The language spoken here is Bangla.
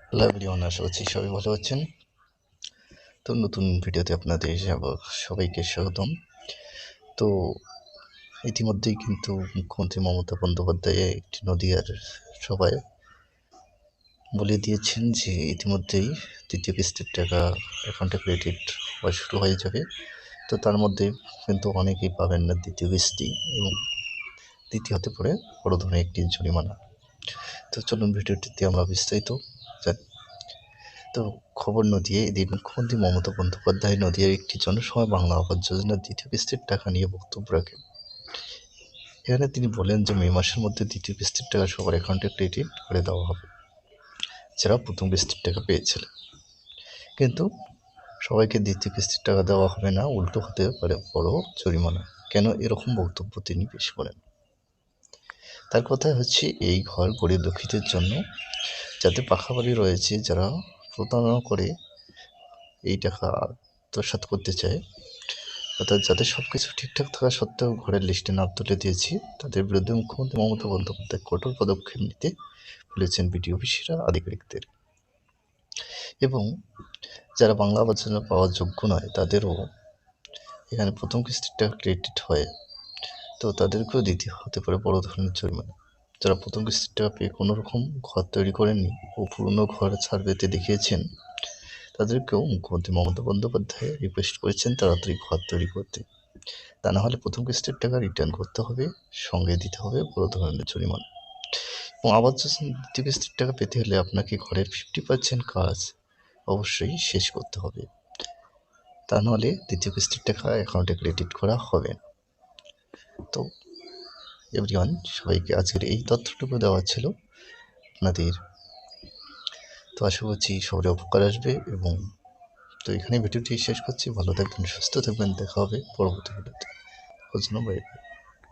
হ্যালো এভরিওয়ান, আশা করছি সবাই ভালো আছেন। তো নতুন ভিডিওতে আপনাদের সবাইকে স্বাগতম। তো ইতিমধ্যেই কিন্তু মুখ্যমন্ত্রী মমতা বন্দ্যোপাধ্যায় একটি নদীয়ার সভায় বলে দিয়েছেন যে ইতিমধ্যেই তৃতীয় কিস্তির টাকা অ্যাকাউন্টে ক্রেডিট হওয়া শুরু হয়ে যাবে। তো তার মধ্যে কিন্তু অনেকেই পাবেন না দ্বিতীয় কিস্তি, এবং দ্বিতীয় হতে পারে বড় ধরনের একটি জরিমানা। তো চলুন ভিডিওটিতে আমরা বিস্তারিত জানি। তো খবর নদিয়া, এদিন মুখ্যমন্ত্রী মমতা বন্দ্যোপাধ্যায় নদিয়ার একটি জনসভায় বাংলা আবাস যোজনার দ্বিতীয় কিস্তির টাকা নিয়ে বক্তব্য রাখেন। এখানে তিনি বলেন যে মে মাসের মধ্যে দ্বিতীয় কিস্তির টাকা সবার অ্যাকাউন্টে ক্রেডিট করে দেওয়া হবে, যারা প্রথম কিস্তির টাকা পেয়েছিলেন। কিন্তু সবাইকে দ্বিতীয় কিস্তির টাকা দেওয়া হবে না, উল্টো হতে পারে বড় জরিমানা। কেন এরকম বক্তব্য তিনি পেশ করেন? তার কথা হচ্ছে, এই ঘর গরিব দুঃখীদের জন্য, যাদের পাকা বাড়ি রয়েছে, যারা প্রতারণা করে এই টাকা আত্মসাৎ করতে চায়, অর্থাৎ যাদের সব কিছু ঠিকঠাক থাকা সত্ত্বেও ঘরের লিস্টে নাম তুলে দিয়েছি, তাদের বিরুদ্ধে মুখ্যমন্ত্রী মমতা বন্দ্যোপাধ্যায় কঠোর পদক্ষেপ নিতে বলেছেন বিডিও অফিসের আধিকারিকদের। এবং যারা বাংলা আবাস যোজনা পাওয়ার যোগ্য নয়, তাদেরও এখানে প্রথম কিস্তির টাকা ক্রেডিট হয়, তো তাদেরকেও দিতে হতে পারে বড় ধরনের জরিমানা। যারা প্রথম কিস্তির টাকা পেয়ে কোনো রকম ঘর তৈরি করেননি ও পুরনো ঘর সার্ভেতে দেখিয়েছেন, তাদেরকেও মুখ্যমন্ত্রী মমতা বন্দ্যোপাধ্যায় রিকোয়েস্ট করেছেন তাড়াতাড়ি ঘর তৈরি করতে। তা না হলে প্রথম কিস্তির টাকা রিটার্ন করতে হবে, সঙ্গে দিতে হবে বড় ধরনের জরিমানা। এবং আবাস যোজনার দ্বিতীয় কিস্তির টাকা পেতে হলে আপনাকে ঘরের 50% কাজ অবশ্যই শেষ করতে হবে, তা নাহলে দ্বিতীয় কিস্তির টাকা অ্যাকাউন্টে ক্রেডিট করা হবে না। তো এভরিওয়ান, সবাইকে আজকের এই তথ্যটুকু দেওয়া ছিল আপনাদের। তো আশা করছি সবারই উপকার আসবে। এবং তো এখানে ভিডিওটি শেষ করছি। ভালো থাকবেন, সুস্থ থাকবেন, দেখা হবে পরবর্তী ভিডিওতে। Bye bye.